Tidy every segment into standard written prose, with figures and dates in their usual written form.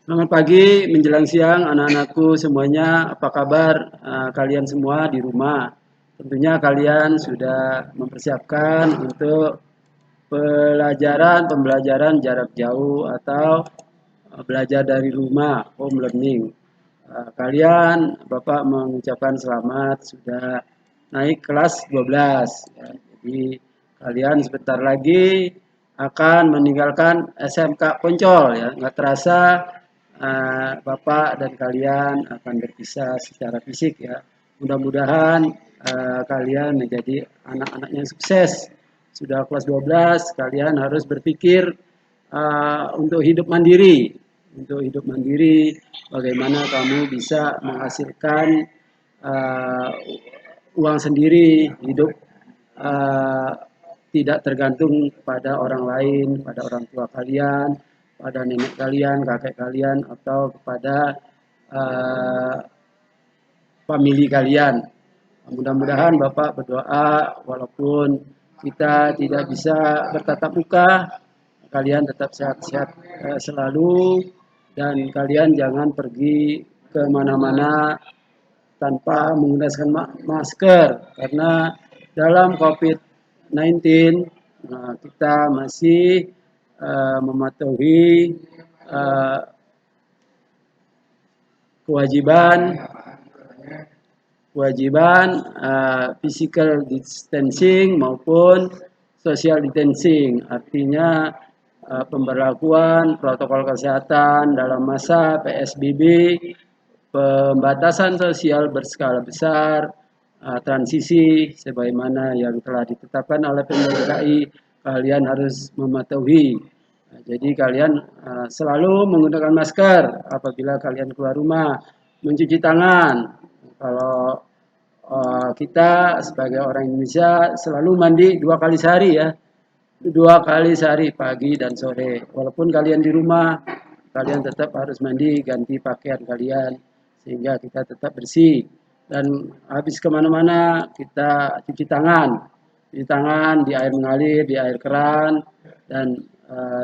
Selamat pagi menjelang siang anak-anakku semuanya, apa kabar kalian semua di rumah? Tentunya kalian sudah mempersiapkan untuk pembelajaran jarak jauh atau belajar dari rumah, home learning. Kalian, Bapak mengucapkan selamat sudah naik kelas 12. Ya. Jadi kalian sebentar lagi akan meninggalkan SMK Poncol ya. Nggak terasa Bapak dan kalian akan berpisah secara fisik ya. Mudah-mudahan kalian menjadi anak-anak yang sukses. Sudah kelas 12, kalian harus berpikir untuk hidup mandiri. Untuk hidup mandiri, bagaimana kamu bisa menghasilkan uh, uang sendiri, hidup uh, tidak tergantung pada orang lain, pada orang tua kalian, pada nenek kalian, kakek kalian, atau kepada uh, famili kalian. Mudah-mudahan Bapak berdoa walaupun kita tidak bisa bertatap muka, kalian tetap sehat-sehat selalu dan kalian jangan pergi kemana-mana tanpa menggunakan masker karena dalam COVID-19 kita masih mematuhi uh, kewajiban kewajiban physical distancing maupun social distancing, artinya pemberlakuan protokol kesehatan dalam masa PSBB, pembatasan sosial berskala besar, transisi sebagaimana yang telah ditetapkan oleh Pemprov DKI, kalian harus mematuhi. Jadi kalian selalu menggunakan masker apabila kalian keluar rumah, mencuci tangan. Kalau kita sebagai orang Indonesia selalu mandi 2 kali sehari ya, 2 kali sehari pagi dan sore. Walaupun kalian di rumah, kalian tetap harus mandi, ganti pakaian kalian sehingga kita tetap bersih. Dan habis kemana-mana kita cuci tangan di air mengalir, di air keran, dan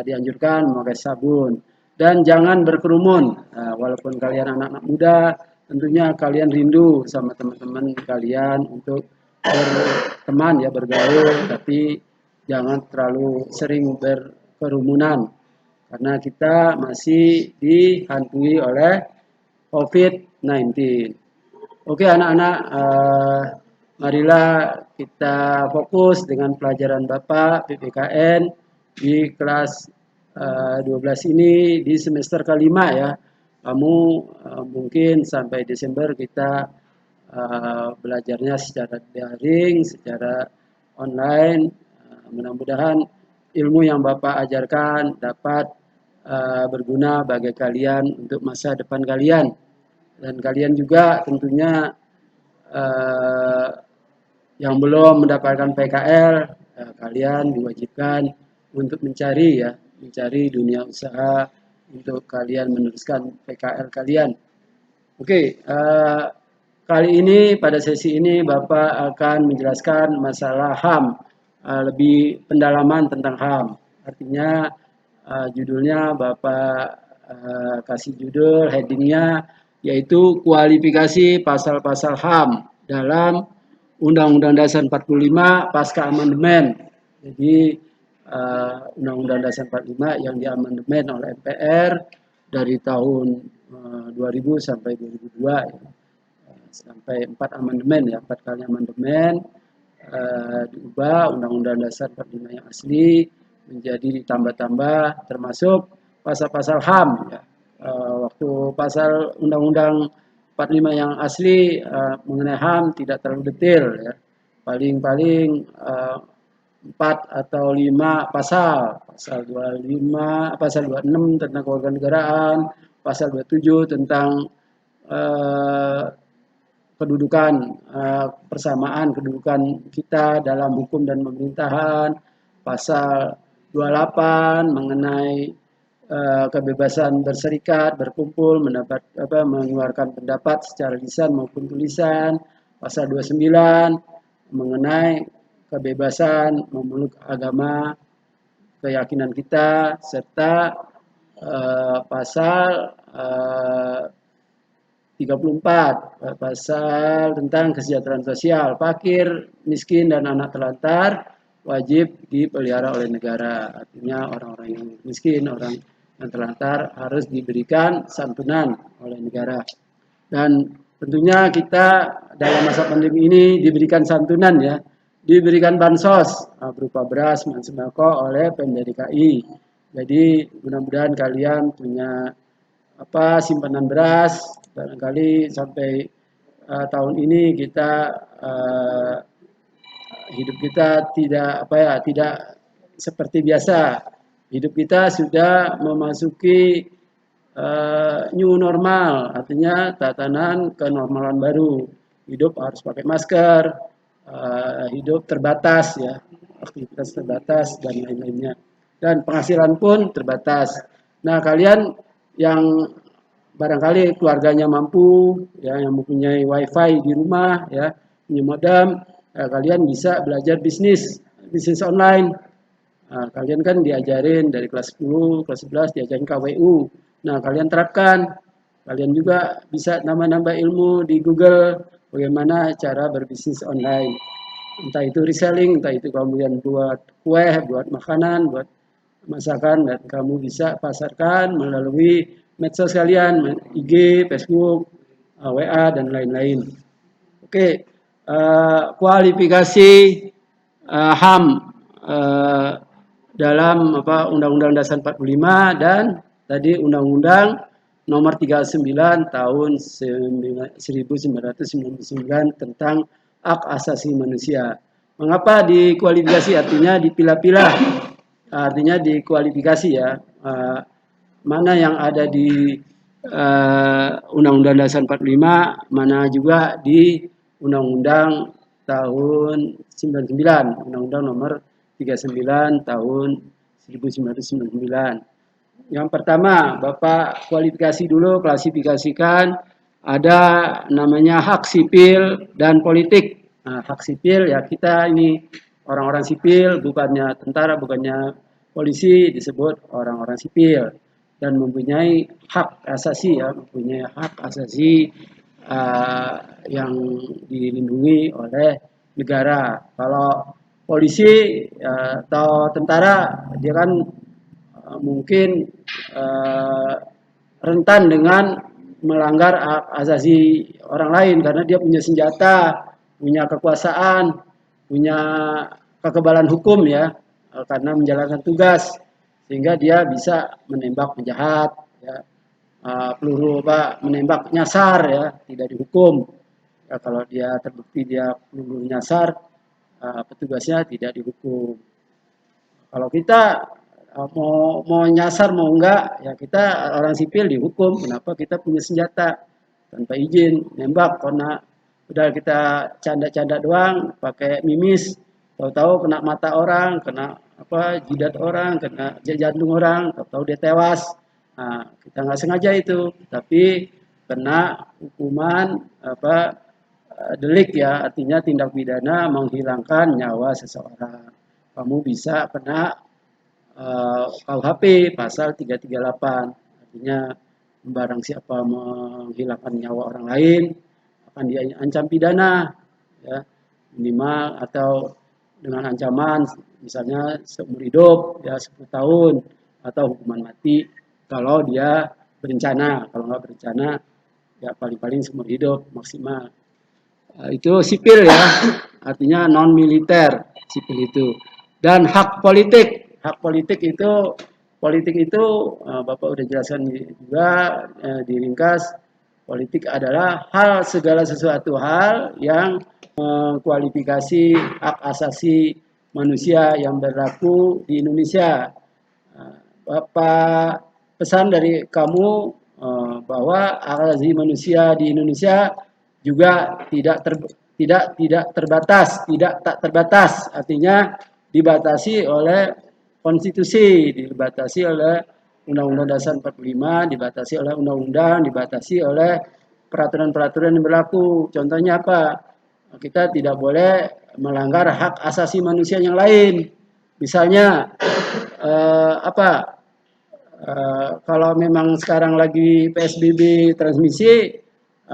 dianjurkan memakai sabun. Dan jangan berkerumun, walaupun kalian anak-anak muda, tentunya kalian rindu sama teman-teman kalian untuk berteman ya, bergaul, tapi jangan terlalu sering berkerumunan karena kita masih dihantui oleh COVID-19. Oke anak-anak, marilah kita fokus dengan pelajaran Bapak PPKN di kelas 12 ini di semester kelima ya. Kamu mungkin sampai Desember kita belajarnya secara daring, secara online. Mudah-mudahan ilmu yang Bapak ajarkan dapat berguna bagi kalian untuk masa depan kalian. Dan kalian juga tentunya yang belum mendapatkan PKL, kalian diwajibkan untuk mencari dunia usaha untuk kalian meneruskan PKL kalian. Oke, kali ini pada sesi ini Bapak akan menjelaskan masalah HAM, lebih pendalaman tentang HAM. Artinya judulnya Bapak kasih judul headingnya yaitu kualifikasi pasal-pasal HAM dalam Undang-Undang Dasar 45 pasca amandemen. Jadi Undang-Undang Dasar 45 yang diamandemen oleh MPR dari tahun 2000 sampai 2002 ya. Sampai 4 amandemen ya, 4 kali amandemen diubah Undang-Undang Dasar 45 yang asli menjadi ditambah-tambah termasuk pasal-pasal HAM ya. Waktu pasal Undang-Undang 45 yang asli mengenai HAM tidak terlalu detail ya. Paling-paling 4 atau 5 pasal. Pasal 25, pasal 26 tentang kewarganegaraan, pasal 27 tentang kedudukan persamaan kedudukan kita dalam hukum dan pemerintahan, pasal 28 mengenai kebebasan berserikat, berkumpul, mengeluarkan pendapat secara lisan maupun tulisan, pasal 29 mengenai kebebasan memeluk agama keyakinan kita, serta pasal eh, 34 pasal tentang kesejahteraan sosial. Fakir, miskin, dan anak terlantar wajib dipelihara oleh negara. Artinya orang-orang yang miskin, orang yang terlantar harus diberikan santunan oleh negara. Dan tentunya kita dalam masa pandemi ini diberikan santunan ya, diberikan bansos berupa beras dan sembako oleh Pemda DKI. Jadi mudah-mudahan kalian punya simpanan beras, barangkali sampai tahun ini kita hidup kita tidak seperti biasa. Hidup kita sudah memasuki new normal, artinya tatanan kenormalan baru. Hidup harus pakai masker, hidup terbatas ya, aktivitas terbatas dan lain-lainnya. Dan penghasilan pun terbatas. Nah, kalian yang barangkali keluarganya mampu, ya, yang mempunyai wifi di rumah, ya, punya modem, kalian bisa belajar bisnis online. Kalian kan diajarin dari kelas 10, kelas 11 diajarin KWU. Nah, kalian terapkan. Kalian juga bisa nambah-nambah ilmu di Google bagaimana cara berbisnis online. Entah itu reselling, entah itu kemudian buat kue, buat makanan, buat masakan, dan kamu bisa pasarkan melalui medsos kalian, IG, Facebook, WA, dan lain-lain. Oke, kualifikasi HAM dalam Undang-Undang Dasar 45 dan tadi Undang-Undang Nomor 39 Tahun 1999 tentang Hak Asasi Manusia. Mengapa dikualifikasi? Artinya dipilah-pilah, artinya dikualifikasi ya. Mana yang ada di Undang-Undang Dasar 45, mana juga di Undang-Undang tahun 99, Undang-Undang Nomor 39 tahun 1999. Yang pertama, Bapak kualifikasi dulu, klasifikasikan ada namanya hak sipil dan politik. Nah, hak sipil ya kita ini orang-orang sipil, bukannya tentara, bukannya polisi, disebut orang-orang sipil dan mempunyai hak asasi ya, mempunyai hak asasi yang dilindungi oleh negara. Kalau polisi atau tentara dia kan mungkin rentan dengan melanggar hak asasi orang lain karena dia punya senjata, punya kekuasaan, punya kekebalan hukum ya, karena menjalankan tugas sehingga dia bisa menembak penjahat ya, peluru menembak nyasar ya, tidak dihukum ya, kalau dia terbukti dia peluru nyasar, petugasnya tidak dihukum. Kalau kita mau nyasar mau enggak ya, kita orang sipil dihukum. Kenapa? Kita punya senjata tanpa izin nembak karena udah kita canda-canda doang pakai mimis, tahu-tahu kena mata orang, kena jidat orang, kena jantung orang, tahu-tahu dia tewas. Nah, kita nggak sengaja itu, tapi kena hukuman delik ya, artinya tindak pidana menghilangkan nyawa seseorang. Kamu bisa kena KUHP pasal 338, artinya barang siapa menghilangkan nyawa orang lain akan diancam pidana ya, minimal atau dengan ancaman misalnya seumur hidup ya 10 tahun atau hukuman mati kalau dia berencana. Kalau nggak berencana ya paling-paling seumur hidup maksimal. Itu sipil ya, artinya non militer sipil itu. Dan hak politik itu Bapak udah jelaskan juga diringkas. Politik adalah segala sesuatu hal yang mengkualifikasi hak asasi manusia yang berlaku di Indonesia. Bapak pesan dari kamu bahwa hak asasi manusia di Indonesia juga tidak terbatas, artinya dibatasi oleh konstitusi, dibatasi oleh Undang-Undang Dasar 45, dibatasi oleh undang-undang, dibatasi oleh peraturan-peraturan yang berlaku. Contohnya apa? Kita tidak boleh melanggar hak asasi manusia yang lain. Misalnya Kalau memang sekarang lagi PSBB transmisi,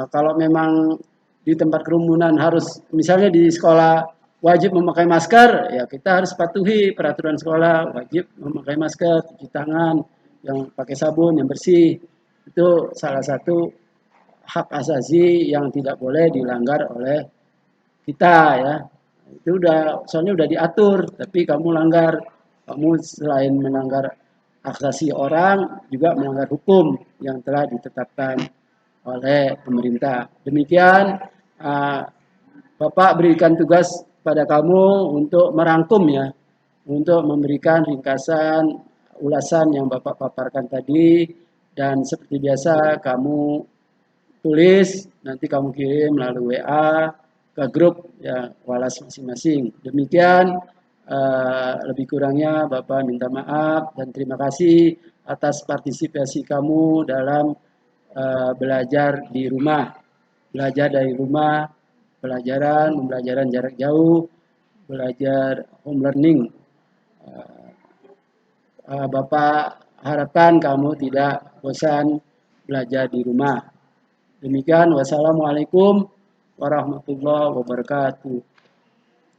kalau memang di tempat kerumunan harus, misalnya di sekolah wajib memakai masker, ya kita harus patuhi peraturan sekolah, wajib memakai masker, cuci tangan, yang pakai sabun, yang bersih. Itu salah satu hak asasi yang tidak boleh dilanggar oleh kita ya. Itu soalnya udah diatur, tapi kamu langgar. Kamu selain melanggar hak asasi orang, juga melanggar hukum yang telah ditetapkan oleh pemerintah. Demikian Bapak berikan tugas pada kamu untuk merangkum ya, untuk memberikan ringkasan ulasan yang Bapak paparkan tadi, dan seperti biasa kamu tulis, nanti kamu kirim melalui WA ke grup ya Walas masing-masing. Demikian lebih kurangnya Bapak minta maaf dan terima kasih atas partisipasi kamu dalam belajar di rumah, belajar dari rumah, pembelajaran jarak jauh, belajar home learning. Bapak harapkan kamu tidak bosan belajar di rumah. Demikian, wassalamualaikum warahmatullahi wabarakatuh.